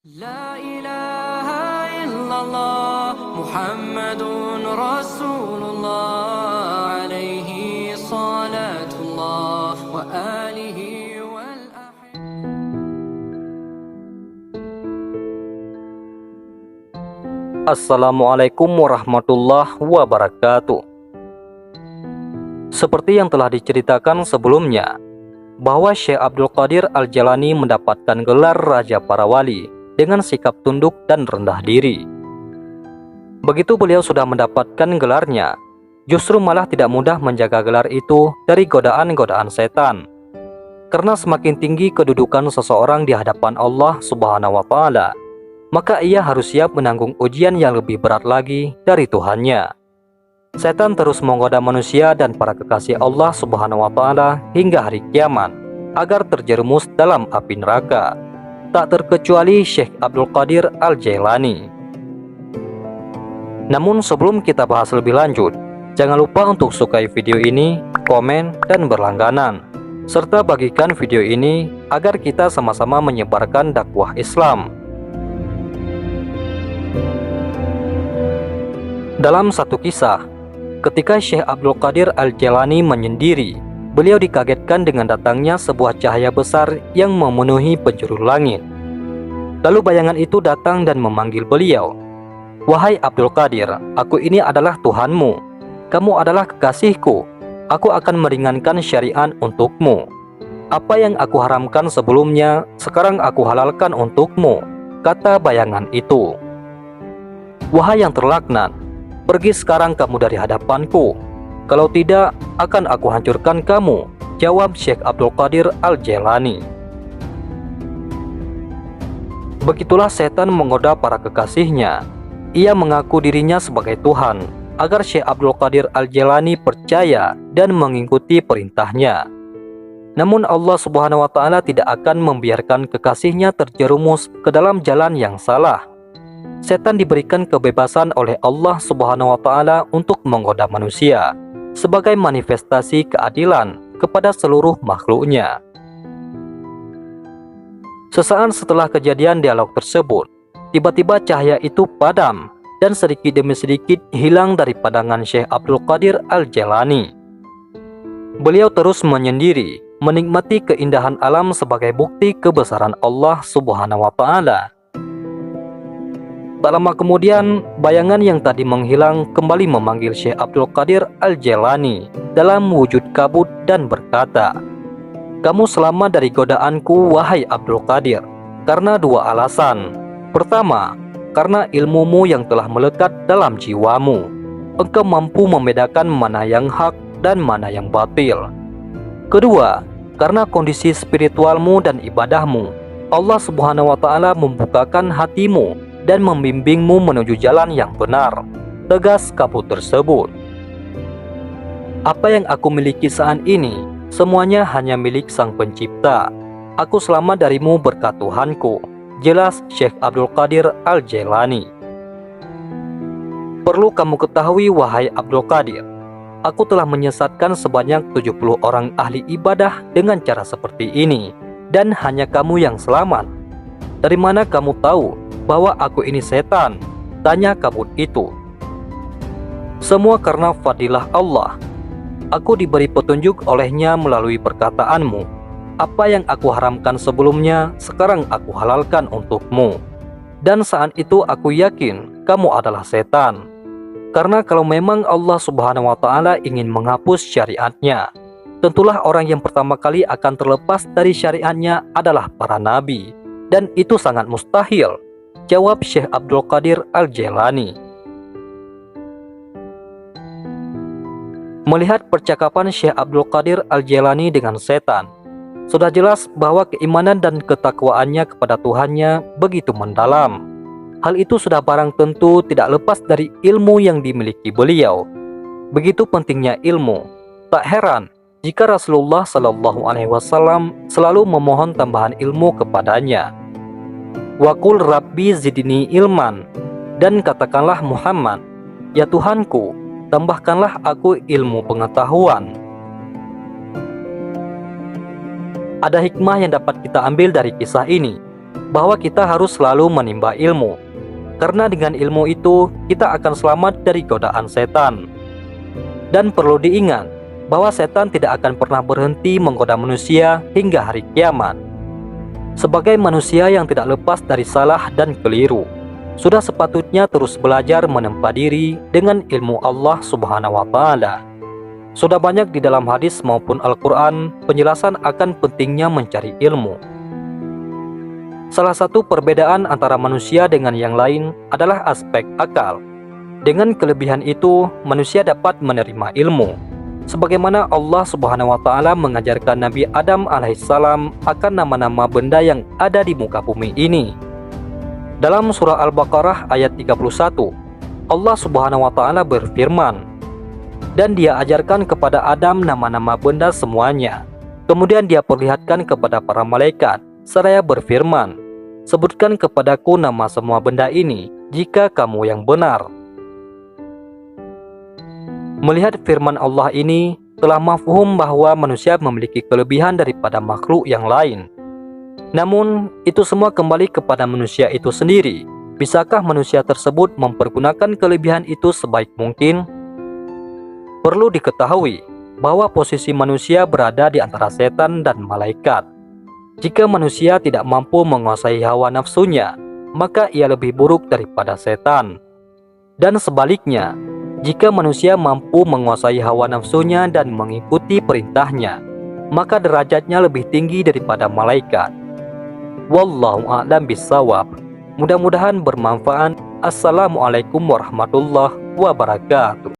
لا إله إلا الله محمد رسول الله عليه صلاة الله وآله والأحب. Assalamualaikum warahmatullahi wabarakatuh. Seperti yang telah diceritakan sebelumnya, bahwa Syekh Abdul Qadir Al-Jailani mendapatkan gelar Raja Para Wali dengan sikap tunduk dan rendah diri. Begitu beliau sudah mendapatkan gelarnya, justru malah tidak mudah menjaga gelar itu dari godaan-godaan setan. Karena semakin tinggi kedudukan seseorang di hadapan Allah Subhanahu wa Ta'ala, maka ia harus siap menanggung ujian yang lebih berat lagi dari Tuhannya. Setan terus menggoda manusia dan para kekasih Allah Subhanahu wa Ta'ala hingga hari kiamat agar terjerumus dalam api neraka. Tak terkecuali Syekh Abdul Qadir Al-Jailani. Namun sebelum kita bahas lebih lanjut, jangan lupa untuk sukai video ini, komen, dan berlangganan, serta bagikan video ini agar kita sama-sama menyebarkan dakwah Islam. Dalam satu kisah, ketika Syekh Abdul Qadir Al-Jailani menyendiri, beliau dikagetkan dengan datangnya sebuah cahaya besar yang memenuhi penjuru langit. Lalu bayangan itu datang dan memanggil beliau, "Wahai Abdul Qadir, aku ini adalah Tuhanmu. Kamu adalah kekasihku. Aku akan meringankan syariat untukmu. Apa yang aku haramkan sebelumnya, sekarang aku halalkan untukmu," kata bayangan itu. "Wahai yang terlaknat, pergi sekarang kamu dari hadapanku. Kalau tidak, akan aku hancurkan kamu," jawab Syekh Abdul Qadir Al-Jailani. Begitulah setan menggoda para kekasihnya. Ia mengaku dirinya sebagai Tuhan, agar Syekh Abdul Qadir Al-Jailani percaya dan mengikuti perintahnya. Namun Allah Subhanahu wa Ta'ala tidak akan membiarkan kekasihnya terjerumus ke dalam jalan yang salah. Setan diberikan kebebasan oleh Allah Subhanahu wa Ta'ala untuk menggoda manusia sebagai manifestasi keadilan kepada seluruh makhluknya. Sesaat setelah kejadian dialog tersebut, tiba-tiba cahaya itu padam dan sedikit demi sedikit hilang dari pandangan Syekh Abdul Qadir Al-Jailani. Beliau terus menyendiri, menikmati keindahan alam sebagai bukti kebesaran Allah Subhanahu wa Ta'ala. Tak lama kemudian, bayangan yang tadi menghilang kembali memanggil Syekh Abdul Qadir Al-Jailani dalam wujud kabut dan berkata, "Kamu selamat dari godaanku, wahai Abdul Qadir, karena dua alasan. Pertama, karena ilmumu yang telah melekat dalam jiwamu. Engkau mampu membedakan mana yang hak dan mana yang batil. Kedua, karena kondisi spiritualmu dan ibadahmu. Allah Subhanahu wa Ta'ala membukakan hatimu dan membimbingmu menuju jalan yang benar," tegas kabut tersebut. "Apa yang aku miliki saat ini, semuanya hanya milik Sang Pencipta. Aku selamat darimu berkat Tuhanku," jelas Syekh Abdul Qadir Al-Jailani. "Perlu kamu ketahui, wahai Abdul Qadir, aku telah menyesatkan sebanyak 70 orang ahli ibadah dengan cara seperti ini, dan hanya kamu yang selamat. Dari mana kamu tahu bahwa aku ini setan?" tanya kabut itu. "Semua karena fadilah Allah. Aku diberi petunjuk olehnya melalui perkataanmu. Apa yang aku haramkan sebelumnya, sekarang aku halalkan untukmu. Dan saat itu aku yakin kamu adalah setan. Karena kalau memang Allah Subhanahu wa Ta'ala ingin menghapus syariatnya, tentulah orang yang pertama kali akan terlepas dari syariatnya adalah para nabi. Dan itu sangat mustahil," jawab Syekh Abdul Qadir Al-Jailani. Melihat percakapan Syekh Abdul Qadir Al-Jailani dengan setan, sudah jelas bahwa keimanan dan ketakwaannya kepada Tuhannya begitu mendalam. Hal itu sudah barang tentu tidak lepas dari ilmu yang dimiliki beliau. Begitu pentingnya ilmu, tak heran jika Rasulullah SAW selalu memohon tambahan ilmu kepadanya. "Wa qul rabbi zidni ilman," dan katakanlah Muhammad, "Ya Tuhanku, tambahkanlah aku ilmu pengetahuan." Ada hikmah yang dapat kita ambil dari kisah ini, bahwa kita harus selalu menimba ilmu, karena dengan ilmu itu kita akan selamat dari godaan setan. Dan perlu diingat bahwa setan tidak akan pernah berhenti menggoda manusia hingga hari kiamat. Sebagai manusia yang tidak lepas dari salah dan keliru, sudah sepatutnya terus belajar menempa diri dengan ilmu Allah Subhanahu wa Ta'ala. Sudah banyak di dalam hadis maupun Al-Quran penjelasan akan pentingnya mencari ilmu. Salah satu perbedaan antara manusia dengan yang lain adalah aspek akal. Dengan kelebihan itu, manusia dapat menerima ilmu, sebagaimana Allah Subhanahu wa Ta'ala mengajarkan Nabi Adam alaihissalam akan nama-nama benda yang ada di muka bumi ini. Dalam surah Al-Baqarah ayat 31, Allah Subhanahu wa Ta'ala berfirman, "Dan Dia ajarkan kepada Adam nama-nama benda semuanya. Kemudian Dia perlihatkan kepada para malaikat, seraya berfirman, 'Sebutkan kepadaku nama semua benda ini, jika kamu yang benar.'" Melihat firman Allah ini, telah mafhum bahwa manusia memiliki kelebihan daripada makhluk yang lain. Namun, itu semua kembali kepada manusia itu sendiri. Bisakah manusia tersebut mempergunakan kelebihan itu sebaik mungkin? Perlu diketahui bahwa posisi manusia berada di antara setan dan malaikat. Jika manusia tidak mampu menguasai hawa nafsunya, maka ia lebih buruk daripada setan. Dan sebaliknya, jika manusia mampu menguasai hawa nafsunya dan mengikuti perintahnya, maka derajatnya lebih tinggi daripada malaikat. Wallahu a'lam bishawab. Mudah-mudahan bermanfaat. Assalamualaikum warahmatullahi wabarakatuh.